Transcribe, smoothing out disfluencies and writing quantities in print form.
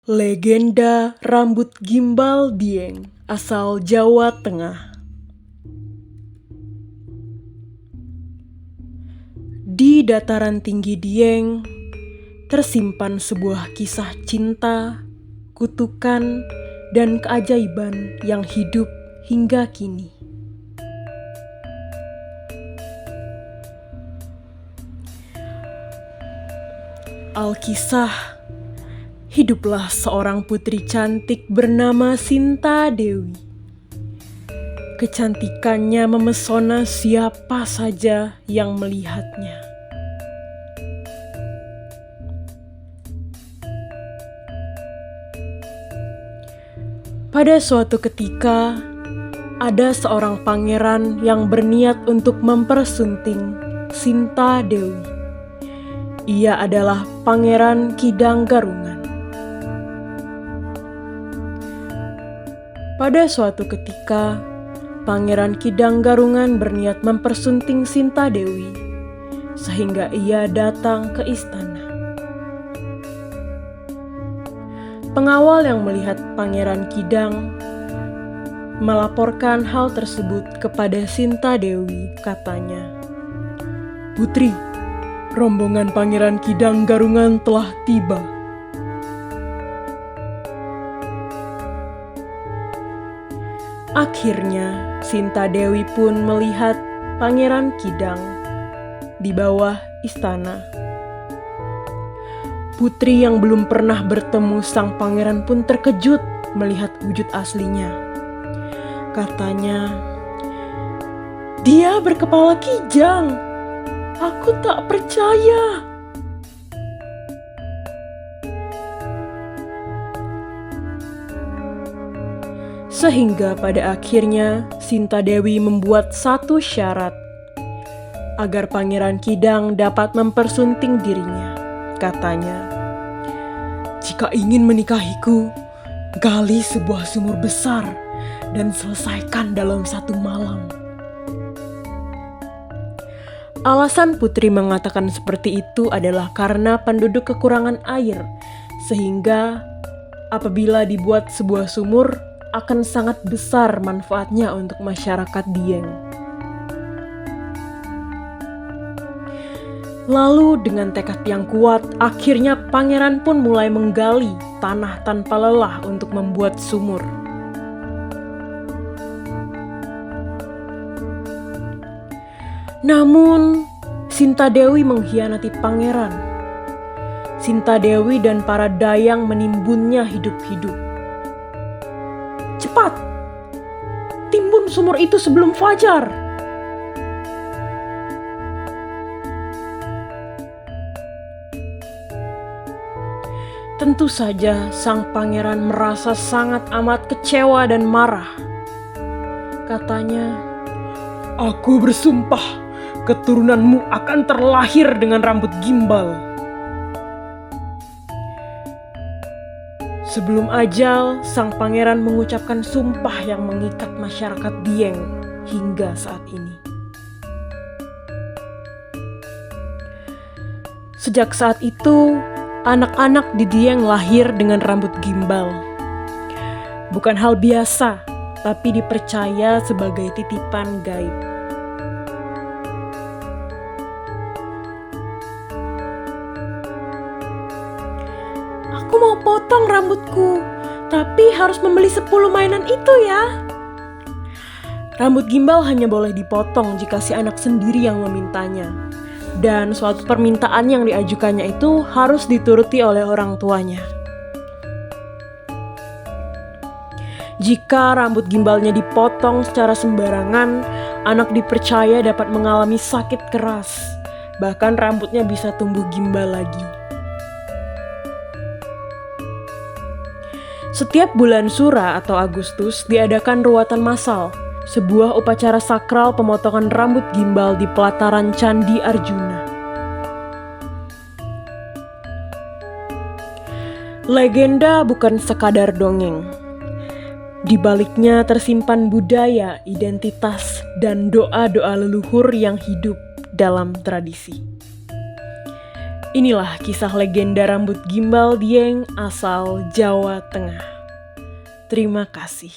Legenda rambut gimbal Dieng asal Jawa Tengah. Di dataran tinggi Dieng tersimpan sebuah kisah cinta, kutukan, dan keajaiban yang hidup hingga kini. Alkisah, hiduplah seorang putri cantik bernama Sinta Dewi. Kecantikannya memesona siapa saja yang melihatnya. Pada suatu ketika, ada seorang pangeran yang berniat untuk mempersunting Sinta Dewi. Ia adalah Pangeran Kidang Garungan. Pada suatu ketika, Pangeran Kidang Garungan berniat mempersunting Sinta Dewi, sehingga ia datang ke istana. Pengawal yang melihat Pangeran Kidang melaporkan hal tersebut kepada Sinta Dewi, katanya, "Putri, rombongan Pangeran Kidang Garungan telah tiba." Akhirnya, Sinta Dewi pun melihat Pangeran Kidang di bawah istana. Putri yang belum pernah bertemu sang pangeran pun terkejut melihat wujud aslinya. Katanya, "Dia berkepala kijang. Aku tak percaya." Sehingga pada akhirnya Sinta Dewi membuat satu syarat agar Pangeran Kidang dapat mempersunting dirinya. Katanya, "Jika ingin menikahiku, gali sebuah sumur besar dan selesaikan dalam 1 malam." Alasan putri mengatakan seperti itu adalah karena penduduk kekurangan air, sehingga apabila dibuat sebuah sumur akan sangat besar manfaatnya untuk masyarakat Dieng. Lalu dengan tekad yang kuat, akhirnya pangeran pun mulai menggali tanah tanpa lelah untuk membuat sumur. Namun, Sinta Dewi mengkhianati pangeran. Sinta Dewi dan para dayang menimbunnya hidup-hidup. "Cepat, timbun sumur itu sebelum fajar." Tentu saja sang pangeran merasa sangat amat kecewa dan marah. Katanya, "Aku bersumpah keturunanmu akan terlahir dengan rambut gimbal." Sebelum ajal, sang pangeran mengucapkan sumpah yang mengikat masyarakat Dieng hingga saat ini. Sejak saat itu, anak-anak di Dieng lahir dengan rambut gimbal. Bukan hal biasa, tapi dipercaya sebagai titipan gaib. "Aku mau potong rambutku, tapi harus membeli 10 mainan itu ya." Rambut gimbal hanya boleh dipotong jika si anak sendiri yang memintanya. Dan suatu permintaan yang diajukannya itu harus dituruti oleh orang tuanya. Jika rambut gimbalnya dipotong secara sembarangan, anak dipercaya dapat mengalami sakit keras. Bahkan rambutnya bisa tumbuh gimbal lagi. Setiap bulan Sura atau Agustus diadakan ruatan massal, sebuah upacara sakral pemotongan rambut gimbal di pelataran Candi Arjuna. Legenda bukan sekadar dongeng. Di baliknya tersimpan budaya, identitas, dan doa-doa leluhur yang hidup dalam tradisi. Inilah kisah legenda rambut gimbal Dieng asal Jawa Tengah. Terima kasih.